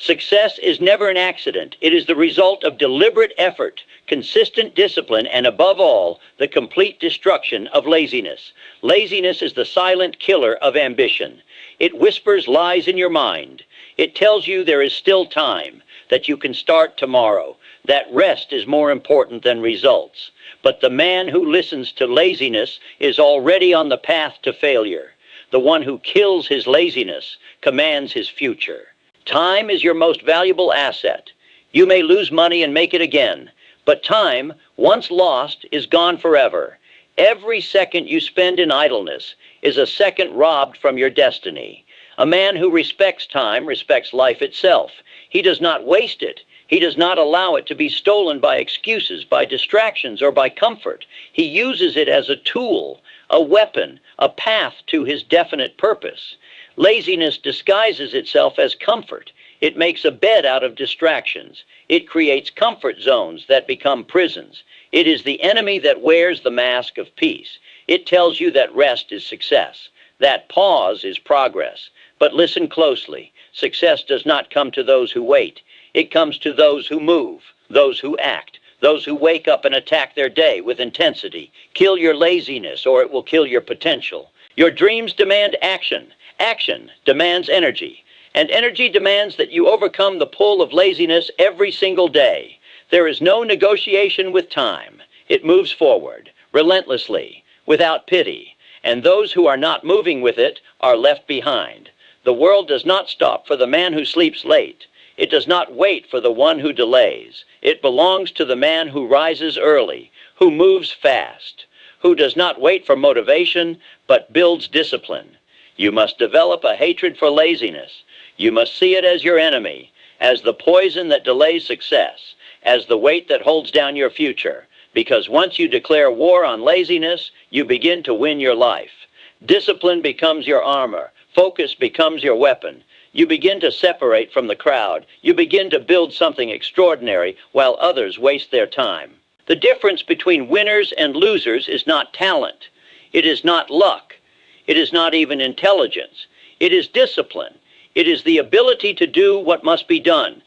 Success is never an accident. It is the result of deliberate effort, consistent discipline, and above all, the complete destruction of laziness. Laziness is the silent killer of ambition. It whispers lies in your mind. It tells you there is still time, that you can start tomorrow, that rest is more important than results. But the man who listens to laziness is already on the path to failure. The one who kills his laziness commands his future. Time is your most valuable asset. You may lose money and make it again, but time, once lost, is gone forever. Every second you spend in idleness is a second robbed from your destiny. A man who respects time respects life itself. He does not waste it. He does not allow it to be stolen by excuses, by distractions, or by comfort. He uses it as a tool, a weapon, a path to his definite purpose. Laziness disguises itself as comfort. It makes a bed out of distractions. It creates comfort zones that become prisons. It is the enemy that wears the mask of peace. It tells you that rest is success, that pause is progress. But listen closely. Success does not come to those who wait. It comes to those who move, those who act, those who wake up and attack their day with intensity. Kill your laziness, or it will kill your potential. Your dreams demand action. Action demands energy. And energy demands that you overcome the pull of laziness every single day. There is no negotiation with time. It moves forward, relentlessly, without pity. And those who are not moving with it are left behind. The world does not stop for the man who sleeps late. It does not wait for the one who delays. It belongs to the man who rises early, who moves fast, who does not wait for motivation, but builds discipline. You must develop a hatred for laziness. You must see it as your enemy, as the poison that delays success, as the weight that holds down your future. Because once you declare war on laziness, you begin to win your life. Discipline becomes your armor. Focus becomes your weapon. You begin to separate from the crowd. You begin to build something extraordinary while others waste their time. The difference between winners and losers is not talent. It is not luck. It is not even intelligence. It is discipline. It is the ability to do what must be done,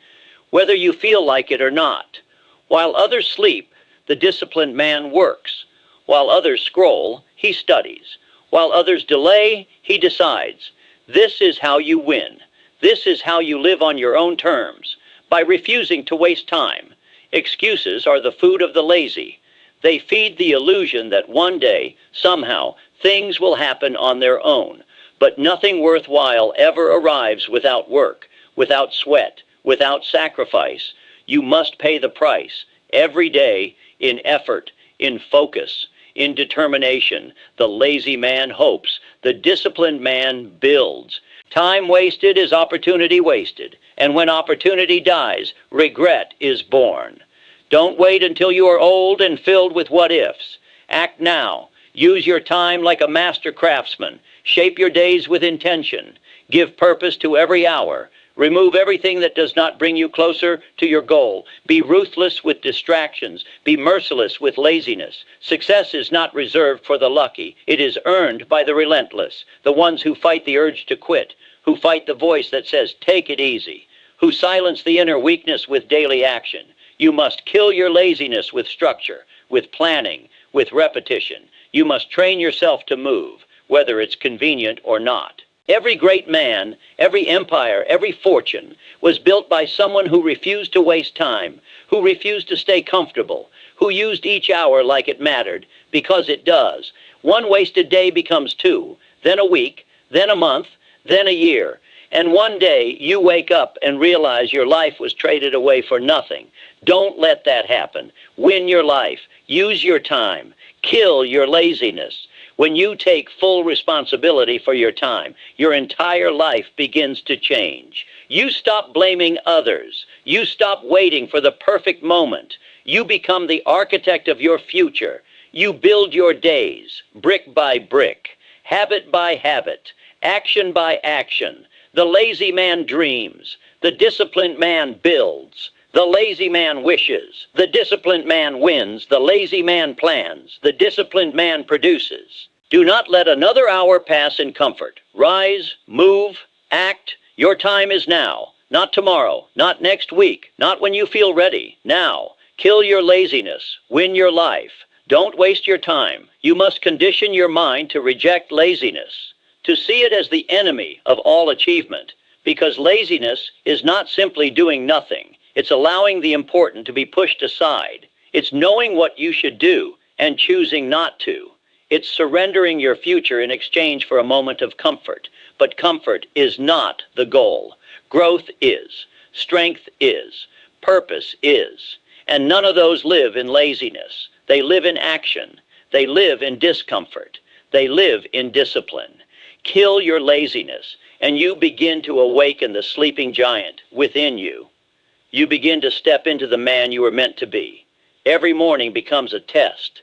whether you feel like it or not. While others sleep, the disciplined man works. While others scroll, he studies. While others delay, he decides. This is how you win. This is how you live on your own terms, by refusing to waste time. Excuses are the food of the lazy. They feed the illusion that one day, somehow, things will happen on their own. But nothing worthwhile ever arrives without work, without sweat, without sacrifice. You must pay the price, every day, in effort, in focus, in determination. The lazy man hopes. The disciplined man builds. Time wasted is opportunity wasted. And when opportunity dies, regret is born. Don't wait until you are old and filled with what-ifs. Act now. Use your time like a master craftsman. Shape your days with intention. Give purpose to every hour. Remove everything that does not bring you closer to your goal. Be ruthless with distractions. Be merciless with laziness. Success is not reserved for the lucky. It is earned by the relentless, the ones who fight the urge to quit, who fight the voice that says, take it easy, who silence the inner weakness with daily action. You must kill your laziness with structure, with planning, with repetition. You must train yourself to move, whether it's convenient or not. Every great man, every empire, every fortune was built by someone who refused to waste time, who refused to stay comfortable, who used each hour like it mattered, because it does. One wasted day becomes two, then a week, then a month, then a year. And one day you wake up and realize your life was traded away for nothing. Don't let that happen. Win your life. Use your time. Kill your laziness. When you take full responsibility for your time, your entire life begins to change. You stop blaming others. You stop waiting for the perfect moment. You become the architect of your future. You build your days, brick by brick, habit by habit, action by action. The lazy man dreams. The disciplined man builds. The lazy man wishes. The disciplined man wins. The lazy man plans. The disciplined man produces. Do not let another hour pass in comfort. Rise, move, act. Your time is now. Not tomorrow, not next week, not when you feel ready. Now, kill your laziness, win your life. Don't waste your time. You must condition your mind to reject laziness, to see it as the enemy of all achievement, because laziness is not simply doing nothing. It's allowing the important to be pushed aside. It's knowing what you should do and choosing not to. It's surrendering your future in exchange for a moment of comfort. But comfort is not the goal. Growth is. Strength is. Purpose is. And none of those live in laziness. They live in action. They live in discomfort. They live in discipline. Kill your laziness, and you begin to awaken the sleeping giant within you. You begin to step into the man you were meant to be. Every morning becomes a test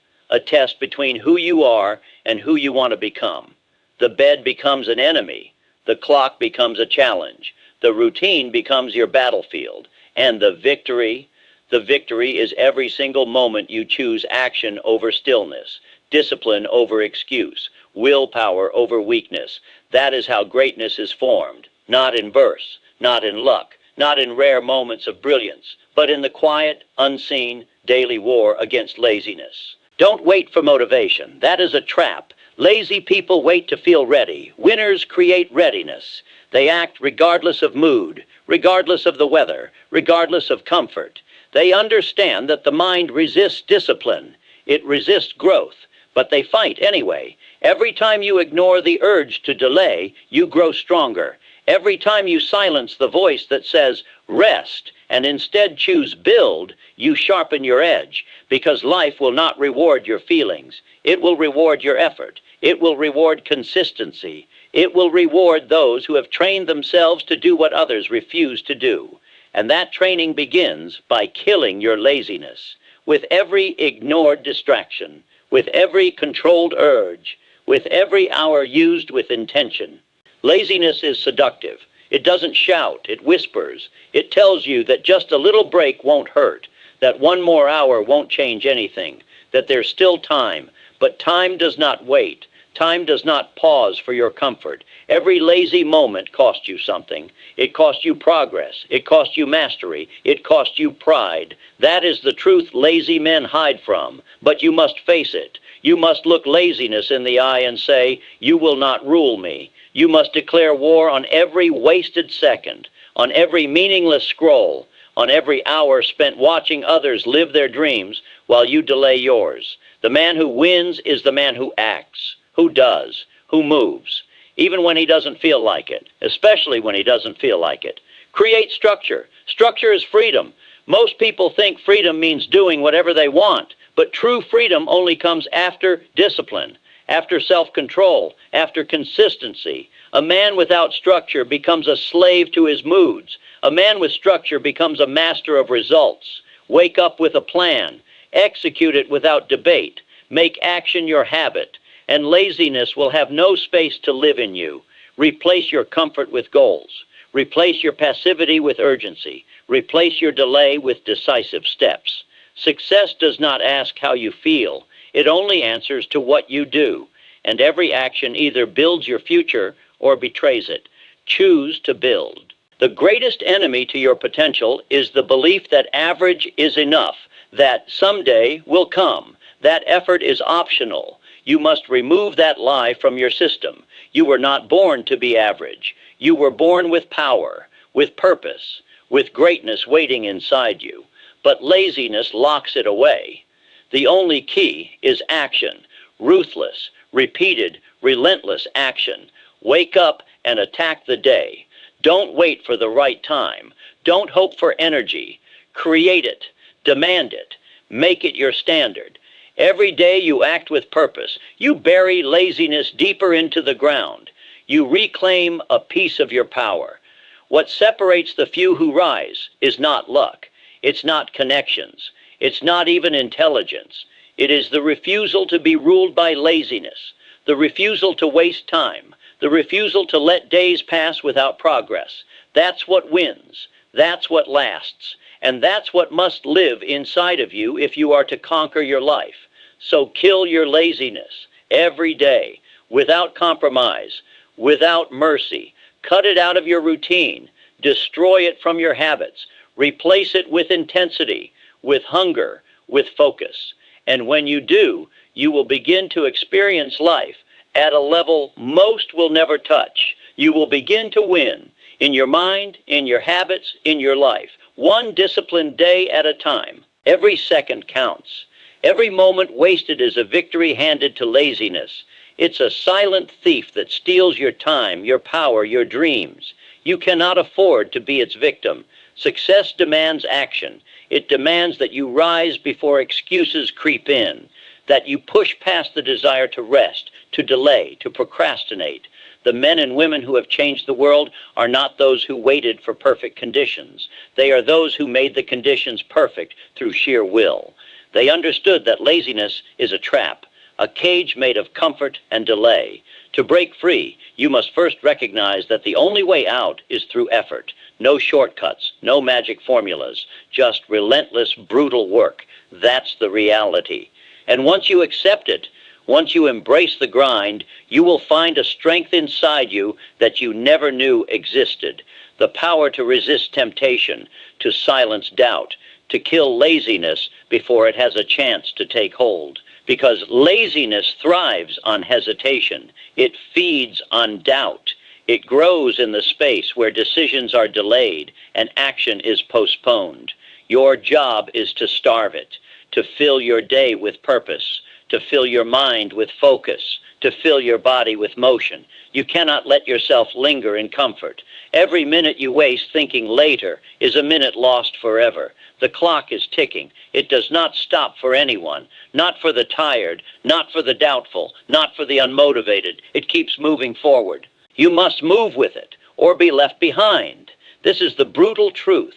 between who you are and who you want to become. The bed becomes an enemy. The clock becomes a challenge. The routine becomes your battlefield. And the victory is every single moment you choose action over stillness, discipline over excuse, willpower over weakness. That is how greatness is formed, not in verse, not in luck, not in rare moments of brilliance, but in the quiet, unseen, daily war against laziness. Don't wait for motivation. That is a trap. Lazy people wait to feel ready. Winners create readiness. They act regardless of mood, regardless of the weather, regardless of comfort. They understand that the mind resists discipline. It resists growth, but they fight anyway. Every time you ignore the urge to delay, you grow stronger. Every time you silence the voice that says, rest, and instead choose build, you sharpen your edge, because life will not reward your feelings. It will reward your effort. It will reward consistency. It will reward those who have trained themselves to do what others refuse to do. And that training begins by killing your laziness. With every ignored distraction, with every controlled urge, with every hour used with intention. Laziness is seductive. It doesn't shout, it whispers. It tells you that just a little break won't hurt, that one more hour won't change anything, that there's still time. But time does not wait. Time does not pause for your comfort. Every lazy moment costs you something. It costs you progress. It costs you mastery. It costs you pride. That is the truth lazy men hide from. But you must face it. You must look laziness in the eye and say, you will not rule me. You must declare war on every wasted second, on every meaningless scroll, on every hour spent watching others live their dreams while you delay yours. The man who wins is the man who acts, who does, who moves, even when he doesn't feel like it, especially when he doesn't feel like it. Create structure. Structure is freedom. Most people think freedom means doing whatever they want, but true freedom only comes after discipline, after self-control, after consistency. A man without structure becomes a slave to his moods. A man with structure becomes a master of results. Wake up with a plan. Execute it without debate. Make action your habit. And laziness will have no space to live in you. Replace your comfort with goals. Replace your passivity with urgency. Replace your delay with decisive steps. Success does not ask how you feel. It only answers to what you do. And every action either builds your future or betrays it. Choose to build. The greatest enemy to your potential is the belief that average is enough, that someday will come, that effort is optional. You must remove that lie from your system. You were not born to be average. You were born with power, with purpose, with greatness waiting inside you. But laziness locks it away. The only key is action, ruthless, repeated, relentless action. Wake up and attack the day. Don't wait for the right time. Don't hope for energy. Create it. Demand it. Make it your standard. Every day you act with purpose. You bury laziness deeper into the ground. You reclaim a piece of your power. What separates the few who rise is not luck. It's not connections. It's not even intelligence. It is the refusal to be ruled by laziness, the refusal to waste time, the refusal to let days pass without progress. That's what wins. That's what lasts. And that's what must live inside of you if you are to conquer your life. So kill your laziness every day, without compromise, without mercy. Cut it out of your routine. Destroy it from your habits. Replace it with intensity, with hunger, with focus. And when you do, you will begin to experience life at a level most will never touch. You will begin to win in your mind, in your habits, in your life. One disciplined day at a time. Every second counts. Every moment wasted is a victory handed to laziness. It's a silent thief that steals your time, your power, your dreams. You cannot afford to be its victim. Success demands action. It demands that you rise before excuses creep in, that you push past the desire to rest, to delay, to procrastinate. The men and women who have changed the world are not those who waited for perfect conditions. They are those who made the conditions perfect through sheer will. They understood that laziness is a trap, a cage made of comfort and delay. To break free, you must first recognize that the only way out is through effort. No shortcuts, no magic formulas, just relentless, brutal work. That's the reality. And once you accept it, once you embrace the grind, you will find a strength inside you that you never knew existed. The power to resist temptation, to silence doubt, to kill laziness before it has a chance to take hold. Because laziness thrives on hesitation. It feeds on doubt. It grows in the space where decisions are delayed and action is postponed. Your job is to starve it, to fill your day with purpose, to fill your mind with focus, to fill your body with motion. You cannot let yourself linger in comfort. Every minute you waste thinking later is a minute lost forever. The clock is ticking. It does not stop for anyone, not for the tired, not for the doubtful, not for the unmotivated. It keeps moving forward. You must move with it or be left behind. This is the brutal truth.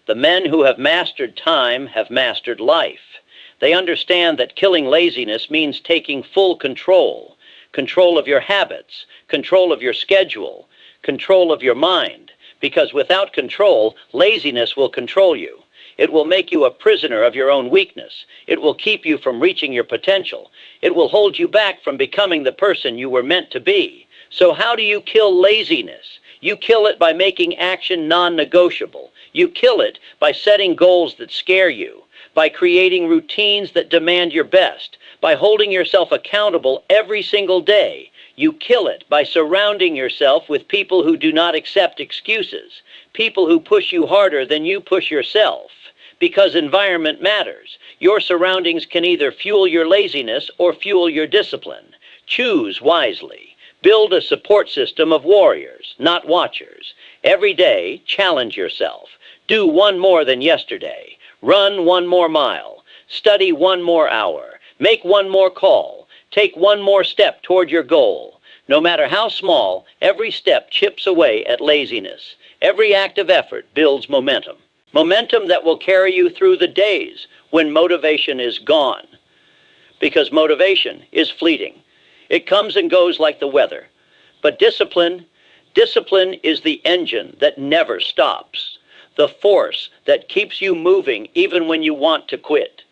The men who have mastered time have mastered life. They understand that killing laziness means taking full control. Control of your habits, control of your schedule, control of your mind. Because without control, laziness will control you. It will make you a prisoner of your own weakness. It will keep you from reaching your potential. It will hold you back from becoming the person you were meant to be. So how do you kill laziness? You kill it by making action non-negotiable. You kill it by setting goals that scare you, by creating routines that demand your best, by holding yourself accountable every single day. You kill it by surrounding yourself with people who do not accept excuses, people who push you harder than you push yourself. Because environment matters. Your surroundings can either fuel your laziness or fuel your discipline. Choose wisely. Build a support system of warriors, not watchers. Every day, challenge yourself. Do one more than yesterday. Run one more mile. Study one more hour. Make one more call. Take one more step toward your goal. No matter how small, every step chips away at laziness. Every act of effort builds momentum. Momentum that will carry you through the days when motivation is gone. Because motivation is fleeting. It comes and goes like the weather. But discipline is the engine that never stops. The force that keeps you moving even when you want to quit.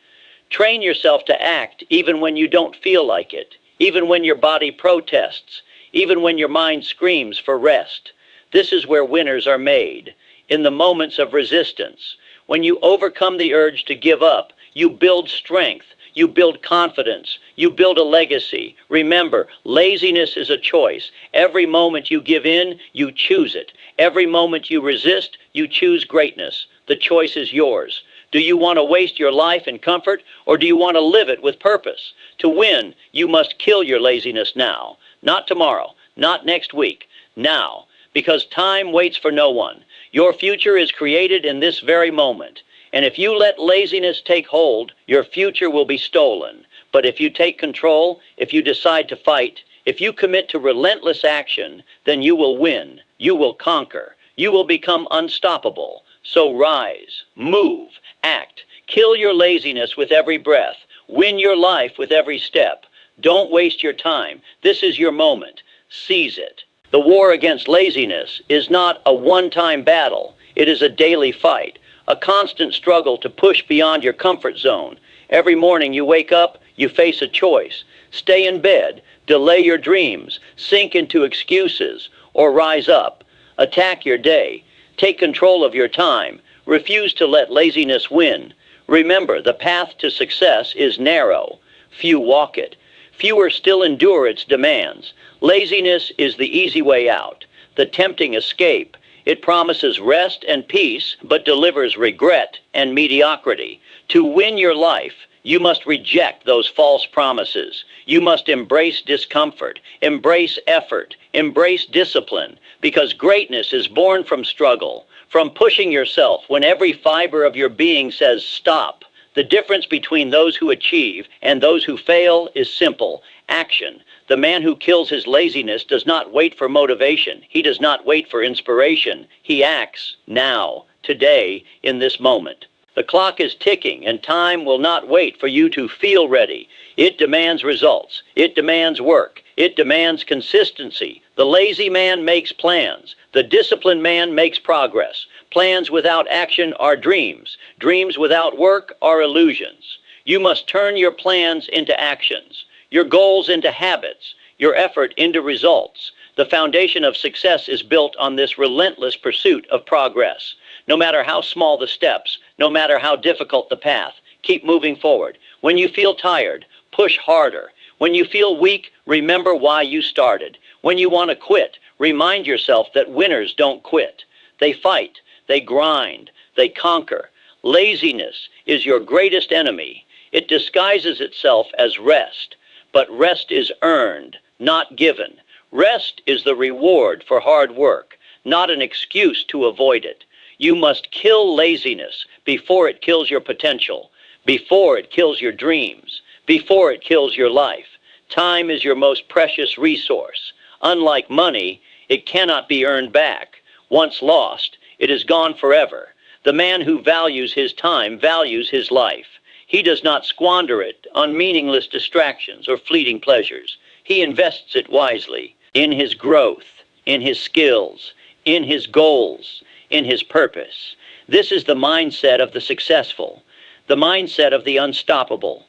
Train yourself to act even when you don't feel like it, even when your body protests, even when your mind screams for rest. This is where winners are made. In the moments of resistance, when you overcome the urge to give up, you build strength, you build confidence, you build a legacy. Remember, laziness is a choice. Every moment you give in, you choose it. Every moment you resist, you choose greatness. The choice is yours. Do you want to waste your life in comfort, or do you want to live it with purpose? To win, you must kill your laziness now. Not tomorrow, not next week, now. Because time waits for no one. Your future is created in this very moment. And if you let laziness take hold, your future will be stolen. But if you take control, if you decide to fight, if you commit to relentless action, then you will win. You will conquer. You will become unstoppable. So rise, move, act. Kill your laziness with every breath. Win your life with every step. Don't waste your time. This is your moment. Seize it. The war against laziness is not a one-time battle. It is a daily fight, a constant struggle to push beyond your comfort zone. Every morning you wake up, you face a choice. Stay in bed, delay your dreams, sink into excuses, or rise up. Attack your day. Take control of your time. Refuse to let laziness win. Remember, the path to success is narrow. Few walk it. Fewer still endure its demands. Laziness is the easy way out, the tempting escape. It promises rest and peace, but delivers regret and mediocrity. To win your life, you must reject those false promises. You must embrace discomfort, embrace effort, embrace discipline, because greatness is born from struggle, from pushing yourself when every fiber of your being says stop. The difference between those who achieve and those who fail is simple: action. The man who kills his laziness does not wait for motivation. He does not wait for inspiration. He acts now, today, in this moment. The clock is ticking, and time will not wait for you to feel ready. It demands results. It demands work. It demands consistency. The lazy man makes plans. The disciplined man makes progress. Plans without action are dreams. Dreams without work are illusions. You must turn your plans into actions, your goals into habits, your effort into results. The foundation of success is built on this relentless pursuit of progress. No matter how small the steps, no matter how difficult the path, keep moving forward. When you feel tired, push harder. When you feel weak, remember why you started. When you want to quit, remind yourself that winners don't quit. They fight, they grind, they conquer. Laziness is your greatest enemy. It disguises itself as rest, but rest is earned, not given. Rest is the reward for hard work, not an excuse to avoid it. You must kill laziness before it kills your potential, before it kills your dreams, before it kills your life. Time is your most precious resource. Unlike money, it cannot be earned back. Once lost, it is gone forever. The man who values his time values his life. He does not squander it on meaningless distractions or fleeting pleasures. He invests it wisely in his growth, in his skills, in his goals, in his purpose. This is the mindset of the successful, the mindset of the unstoppable.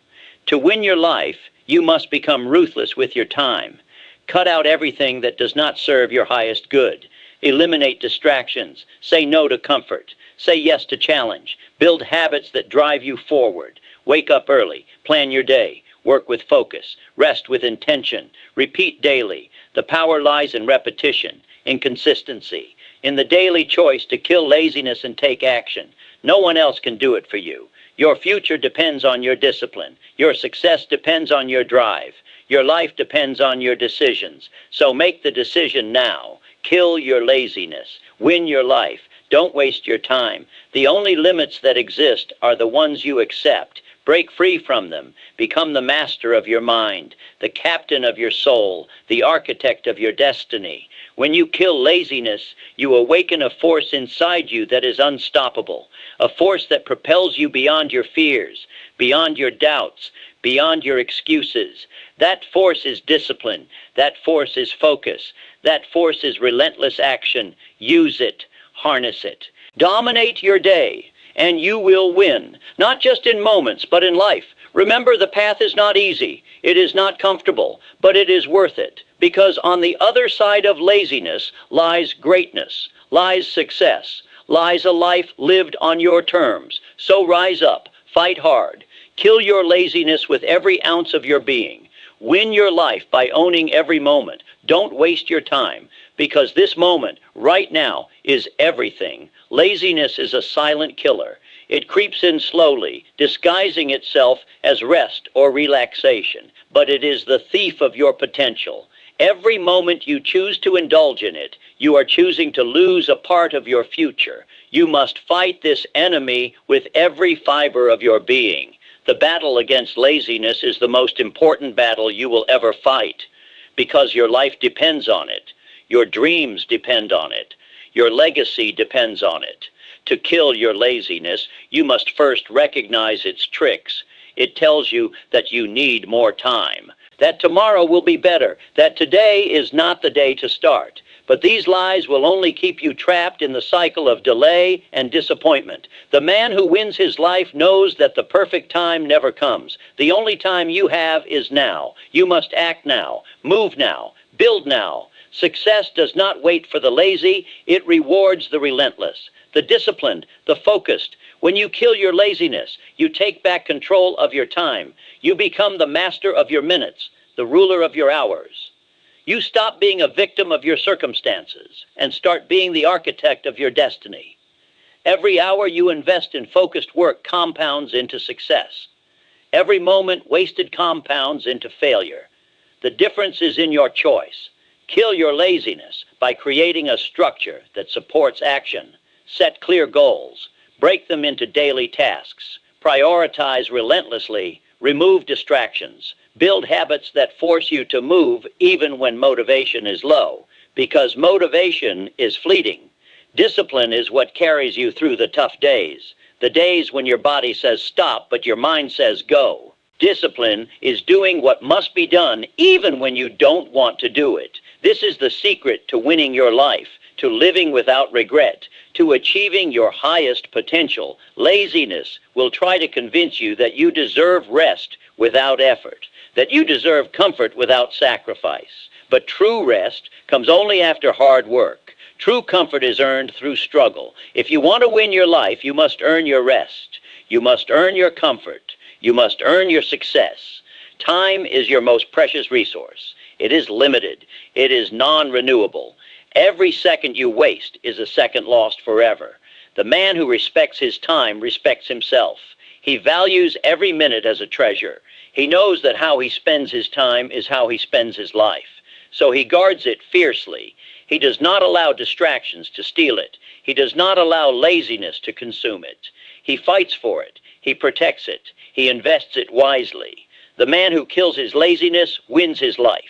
To win your life, you must become ruthless with your time. Cut out everything that does not serve your highest good. Eliminate distractions. Say no to comfort. Say yes to challenge. Build habits that drive you forward. Wake up early. Plan your day. Work with focus. Rest with intention. Repeat daily. The power lies in repetition, in consistency, in the daily choice to kill laziness and take action. No one else can do it for you. Your future depends on your discipline. Your success depends on your drive. Your life depends on your decisions. So make the decision now. Kill your laziness. Win your life. Don't waste your time. The only limits that exist are the ones you accept. Break free from them. Become the master of your mind, the captain of your soul, the architect of your destiny. When you kill laziness, you awaken a force inside you that is unstoppable, a force that propels you beyond your fears, beyond your doubts, beyond your excuses. That force is discipline. That force is focus. That force is relentless action. Use it. Harness it. Dominate your day, and you will win, not just in moments, but in life. Remember, the path is not easy. It is not comfortable, but it is worth it, because on the other side of laziness lies greatness, lies success, lies a life lived on your terms. So rise up, fight hard, kill your laziness with every ounce of your being. Win your life by owning every moment. Don't waste your time, because this moment, right now, is everything. Laziness is a silent killer. It creeps in slowly, disguising itself as rest or relaxation, but it is the thief of your potential. Every moment you choose to indulge in it, you are choosing to lose a part of your future. You must fight this enemy with every fiber of your being. The battle against laziness is the most important battle you will ever fight, because your life depends on it. Your dreams depend on it. Your legacy depends on it. To kill your laziness, you must first recognize its tricks. It tells you that you need more time, that tomorrow will be better, that today is not the day to start. But these lies will only keep you trapped in the cycle of delay and disappointment. The man who wins his life knows that the perfect time never comes. The only time you have is now. You must act now, move now, build now. Success does not wait for the lazy, it rewards the relentless, the disciplined, the focused. When you kill your laziness, you take back control of your time. You become the master of your minutes, the ruler of your hours. You stop being a victim of your circumstances and start being the architect of your destiny. Every hour you invest in focused work compounds into success. Every moment wasted compounds into failure. The difference is in your choice. Kill your laziness by creating a structure that supports action. Set clear goals. Break them into daily tasks. Prioritize relentlessly. Remove distractions. Build habits that force you to move even when motivation is low, because motivation is fleeting. Discipline is what carries you through the tough days, the days when your body says stop but your mind says go. Discipline is doing what must be done even when you don't want to do it. This is the secret to winning your life, to living without regret, to achieving your highest potential. Laziness will try to convince you that you deserve rest without effort, that you deserve comfort without sacrifice. But true rest comes only after hard work. True comfort is earned through struggle. If you want to win your life, you must earn your rest. You must earn your comfort. You must earn your success. Time is your most precious resource. It is limited. It is non-renewable. Every second you waste is a second lost forever. The man who respects his time respects himself. He values every minute as a treasure. He knows that how he spends his time is how he spends his life. So he guards it fiercely. He does not allow distractions to steal it. He does not allow laziness to consume it. He fights for it. He protects it. He invests it wisely. The man who kills his laziness wins his life.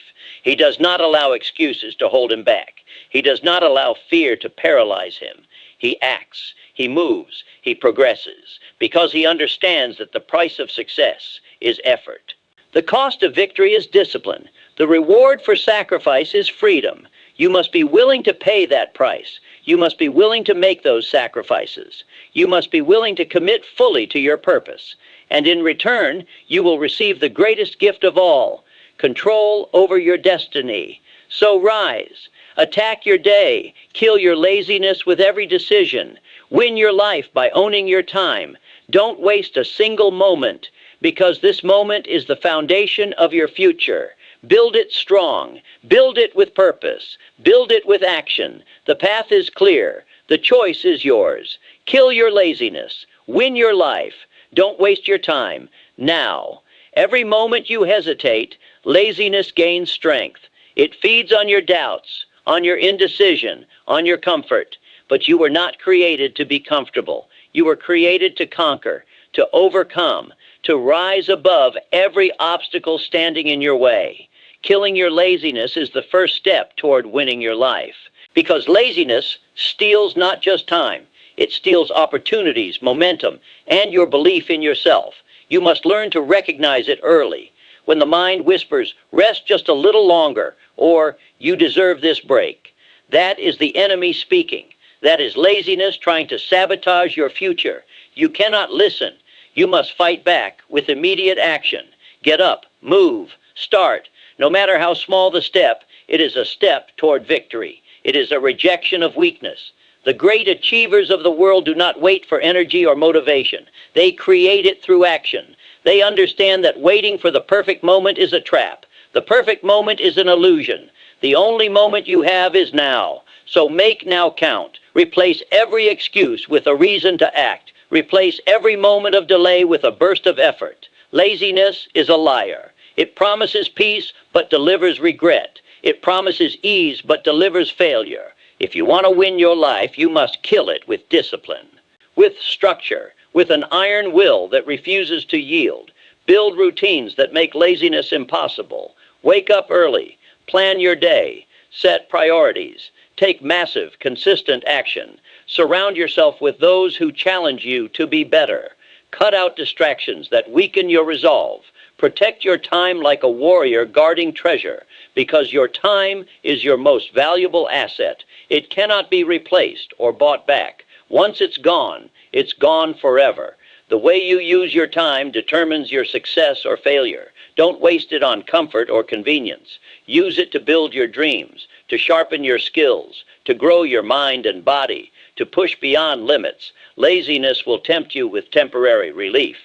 He does not allow excuses to hold him back. He does not allow fear to paralyze him. He acts. He moves. He progresses. Because he understands that the price of success is effort. The cost of victory is discipline. The reward for sacrifice is freedom. You must be willing to pay that price. You must be willing to make those sacrifices. You must be willing to commit fully to your purpose. And in return, you will receive the greatest gift of all, control over your destiny. So rise. Attack your day. Kill your laziness with every decision. Win your life by owning your time. Don't waste a single moment, because this moment is the foundation of your future. Build it strong. Build it with purpose. Build it with action. The path is clear. The choice is yours. Kill your laziness. Win your life. Don't waste your time. Now. Every moment you hesitate, laziness gains strength. It feeds on your doubts, on your indecision, on your comfort. But you were not created to be comfortable. You were created to conquer, to overcome, to rise above every obstacle standing in your way. Killing your laziness is the first step toward winning your life. Because laziness steals not just time, it steals opportunities, momentum, and your belief in yourself. You must learn to recognize it early. When the mind whispers, rest just a little longer, or you deserve this break, that is the enemy speaking. That is laziness trying to sabotage your future. You cannot listen. You must fight back with immediate action. Get up, move, start. No matter how small the step, it is a step toward victory. It is a rejection of weakness. The great achievers of the world do not wait for energy or motivation. They create it through action. They understand that waiting for the perfect moment is a trap. The perfect moment is an illusion. The only moment you have is now. So make now count. Replace every excuse with a reason to act. Replace every moment of delay with a burst of effort. Laziness is a liar. It promises peace but delivers regret. It promises ease but delivers failure. If you want to win your life, you must kill it with discipline, with structure, with an iron will that refuses to yield. Build routines that make laziness impossible. Wake up early. Plan your day. Set priorities. Take massive, consistent action. Surround yourself with those who challenge you to be better. Cut out distractions that weaken your resolve. Protect your time like a warrior guarding treasure, because your time is your most valuable asset. It cannot be replaced or bought back. Once it's gone forever. The way you use your time determines your success or failure. Don't waste it on comfort or convenience. Use it to build your dreams, to sharpen your skills, to grow your mind and body, to push beyond limits. Laziness will tempt you with temporary relief,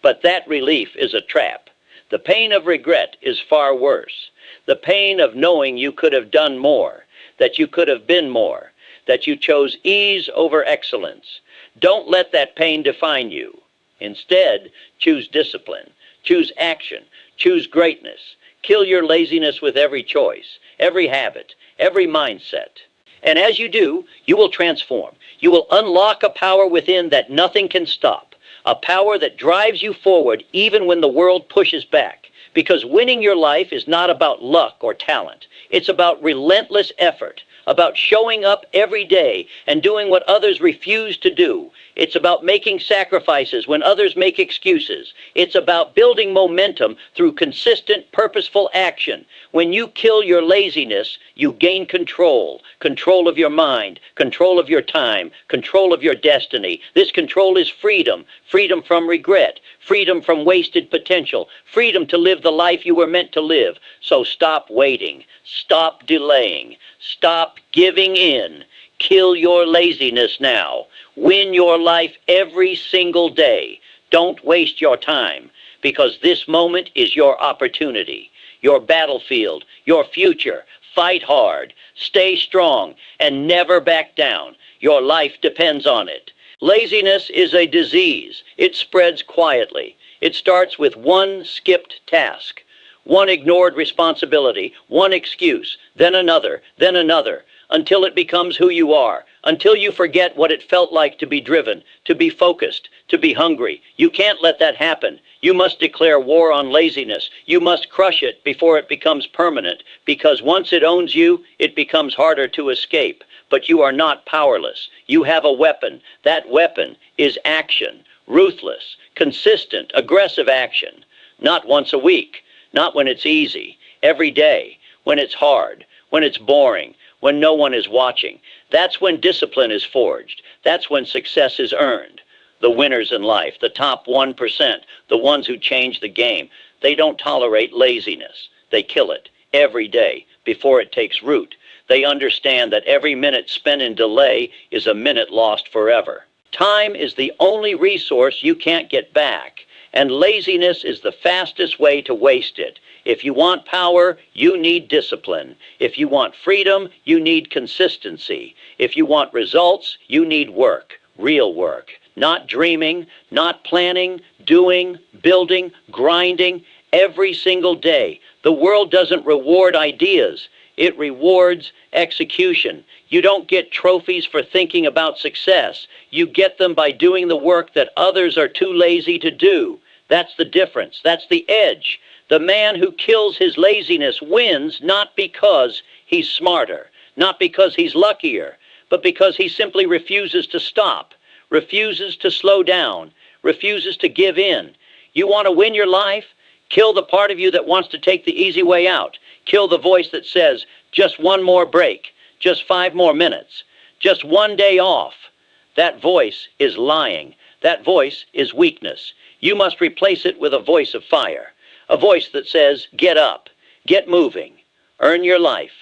but that relief is a trap. The pain of regret is far worse. The pain of knowing you could have done more, that you could have been more, that you chose ease over excellence. Don't let that pain define you. Instead, choose discipline, choose action, choose greatness. Kill your laziness with every choice, every habit, every mindset. And as you do, you will transform. You will unlock a power within that nothing can stop, a power that drives you forward even when the world pushes back. Because winning your life is not about luck or talent. It's about relentless effort, about showing up every day and doing what others refuse to do. It's about making sacrifices when others make excuses. It's about building momentum through consistent, purposeful action. When you kill your laziness, you gain control. Control of your mind, control of your time, control of your destiny. This control is freedom. Freedom from regret, freedom from wasted potential, freedom to live the life you were meant to live. So stop waiting. Stop delaying. Stop giving in. Kill your laziness now. Win your life every single day. Don't waste your time, because this moment is your opportunity, your battlefield, your future. Fight hard, stay strong, and never back down. Your life depends on it. Laziness is a disease. It spreads quietly. It starts with one skipped task, one ignored responsibility, one excuse, then another, until it becomes who you are, until you forget what it felt like to be driven, to be focused, to be hungry. You can't let that happen. You must declare war on laziness. You must crush it before it becomes permanent, because once it owns you, it becomes harder to escape. But you are not powerless. You have a weapon. That weapon is action. Ruthless, consistent, aggressive action. Not once a week. Not when it's easy. Every day. When it's hard. When it's boring. When no one is watching. That's when discipline is forged. That's when success is earned. The winners in life, the top 1%, the ones who change the game, they don't tolerate laziness. They kill it every day before it takes root. They understand that every minute spent in delay is a minute lost forever. Time is the only resource you can't get back, and laziness is the fastest way to waste it. If you want power, you need discipline. If you want freedom, you need consistency. If you want results, you need work, real work. Not dreaming, not planning, doing, building, grinding, every single day. The world doesn't reward ideas. It rewards execution. You don't get trophies for thinking about success. You get them by doing the work that others are too lazy to do. That's the difference. That's the edge. The man who kills his laziness wins not because he's smarter, not because he's luckier, but because he simply refuses to stop, refuses to slow down, refuses to give in. You want to win your life? Kill the part of you that wants to take the easy way out. Kill the voice that says, just one more break, just 5 more minutes, just one day off. That voice is lying. That voice is weakness. You must replace it with a voice of fire. A voice that says, get up, get moving, earn your life.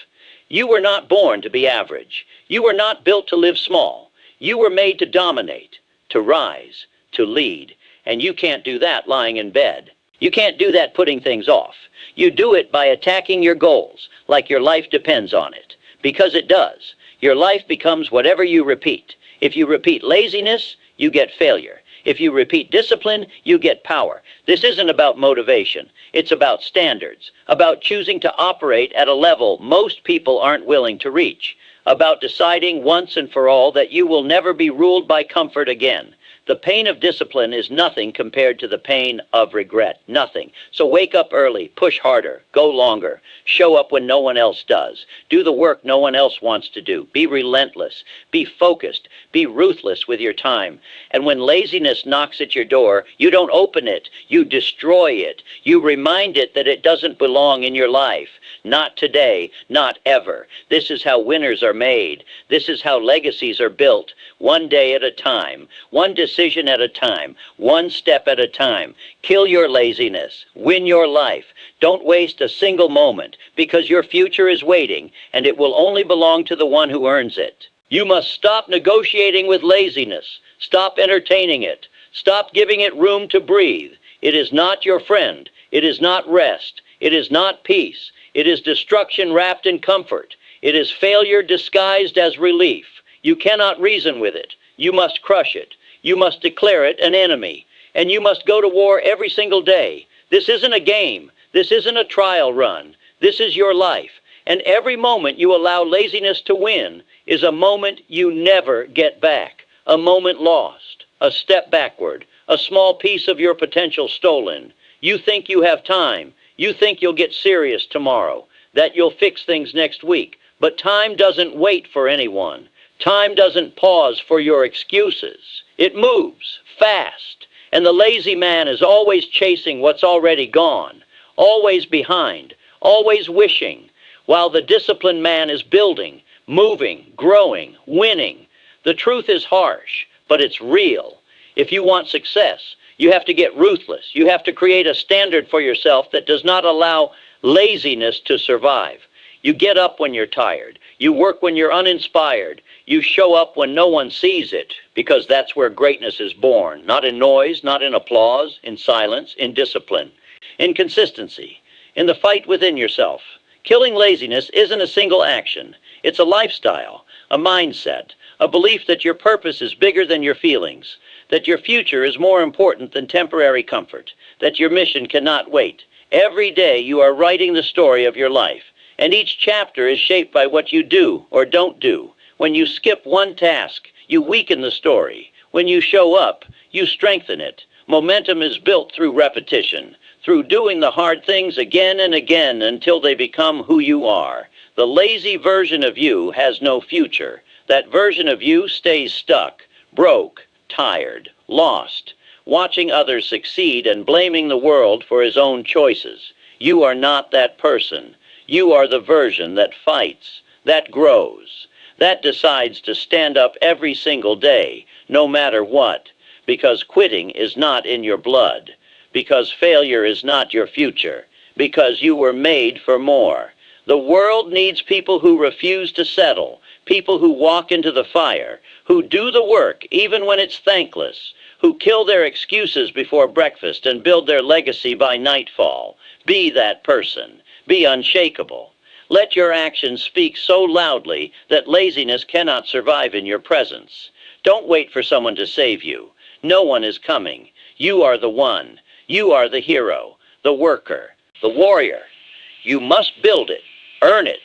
You were not born to be average. You were not built to live small. You were made to dominate, to rise, to lead. And you can't do that lying in bed. You can't do that putting things off. You do it by attacking your goals, like your life depends on it. Because it does. Your life becomes whatever you repeat. If you repeat laziness, you get failure. If you repeat discipline, you get power. This isn't about motivation. It's about standards, about choosing to operate at a level most people aren't willing to reach, about deciding once and for all that you will never be ruled by comfort again. The pain of discipline is nothing compared to the pain of regret. Nothing. So wake up early, push harder, go longer, show up when no one else does, do the work no one else wants to do, be relentless, be focused, be ruthless with your time. And when laziness knocks at your door, you don't open it, you destroy it. You remind it that it doesn't belong in your life. Not today, not ever. This is how winners are made. This is how legacies are built, one day at a time, one decision decision at a time, one step at a time. Kill your laziness. Win your life. Don't waste a single moment, because your future is waiting, and it will only belong to the one who earns it. You must stop negotiating with laziness. Stop entertaining it. Stop giving it room to breathe. It is not your friend. It is not rest. It is not peace. It is destruction wrapped in comfort. It is failure disguised as relief. You cannot reason with it. You must crush it. You must declare it an enemy. And you must go to war every single day. This isn't a game. This isn't a trial run. This is your life. And every moment you allow laziness to win is a moment you never get back. A moment lost. A step backward. A small piece of your potential stolen. You think you have time. You think you'll get serious tomorrow. That you'll fix things next week. But time doesn't wait for anyone. Time doesn't pause for your excuses. It moves fast. And the lazy man is always chasing what's already gone. Always behind. Always wishing. While the disciplined man is building, moving, growing, winning. The truth is harsh, but it's real. If you want success, you have to get ruthless. You have to create a standard for yourself that does not allow laziness to survive. You get up when you're tired. You work when you're uninspired. You show up when no one sees it, because that's where greatness is born. Not in noise, not in applause, in silence, in discipline, in consistency, in the fight within yourself. Killing laziness isn't a single action. It's a lifestyle, a mindset, a belief that your purpose is bigger than your feelings, that your future is more important than temporary comfort, that your mission cannot wait. Every day you are writing the story of your life, and each chapter is shaped by what you do or don't do. When you skip one task, you weaken the story. When you show up, you strengthen it. Momentum is built through repetition, through doing the hard things again and again until they become who you are. The lazy version of you has no future. That version of you stays stuck, broke, tired, lost, watching others succeed and blaming the world for his own choices. You are not that person. You are the version that fights, that grows, that decides to stand up every single day, no matter what, because quitting is not in your blood, because failure is not your future, because you were made for more. The world needs people who refuse to settle, people who walk into the fire, who do the work even when it's thankless, who kill their excuses before breakfast and build their legacy by nightfall. Be that person. Be unshakable. Let your actions speak so loudly that laziness cannot survive in your presence. Don't wait for someone to save you. No one is coming. You are the one. You are the hero, the worker, the warrior. You must build it, earn it,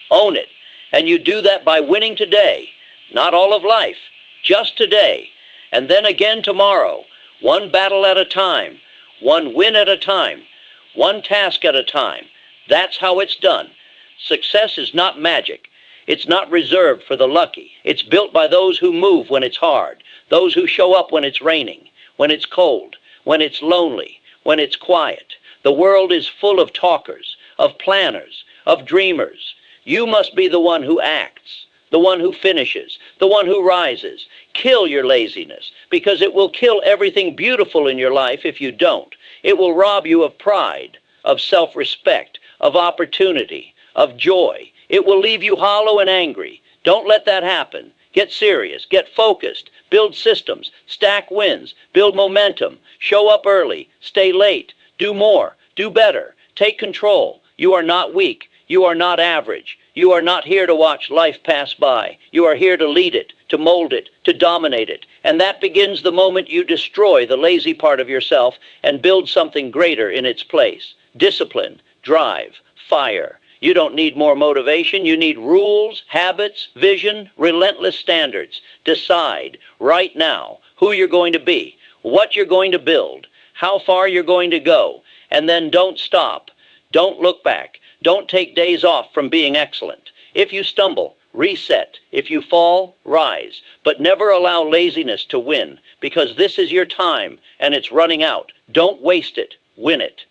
own it, and you do that by winning today. Not all of life, just today, and then again tomorrow. One battle at a time, one win at a time, one task at a time. That's how it's done. Success is not magic. It's not reserved for the lucky. It's built by those who move when it's hard, those who show up when it's raining, when it's cold, when it's lonely, when it's quiet. The world is full of talkers, of planners, of dreamers. You must be the one who acts, the one who finishes, the one who rises. Kill your laziness, because it will kill everything beautiful in your life if you don't. It will rob you of pride, of self-respect, of opportunity, of joy. It will leave you hollow and angry. Don't let that happen. Get serious, get focused, build systems, stack wins, build momentum, show up early, stay late, do more, do better, take control. You are not weak. You are not average. You are not here to watch life pass by. You are here to lead it, to mold it, to dominate it. And that begins the moment you destroy the lazy part of yourself and build something greater in its place. Discipline, drive, fire. You don't need more motivation. You need rules, habits, vision, relentless standards. Decide right now who you're going to be, what you're going to build, how far you're going to go, and then don't stop. Don't look back. Don't take days off from being excellent. If you stumble, reset. If you fall, rise. But never allow laziness to win, because this is your time and it's running out. Don't waste it. Win it.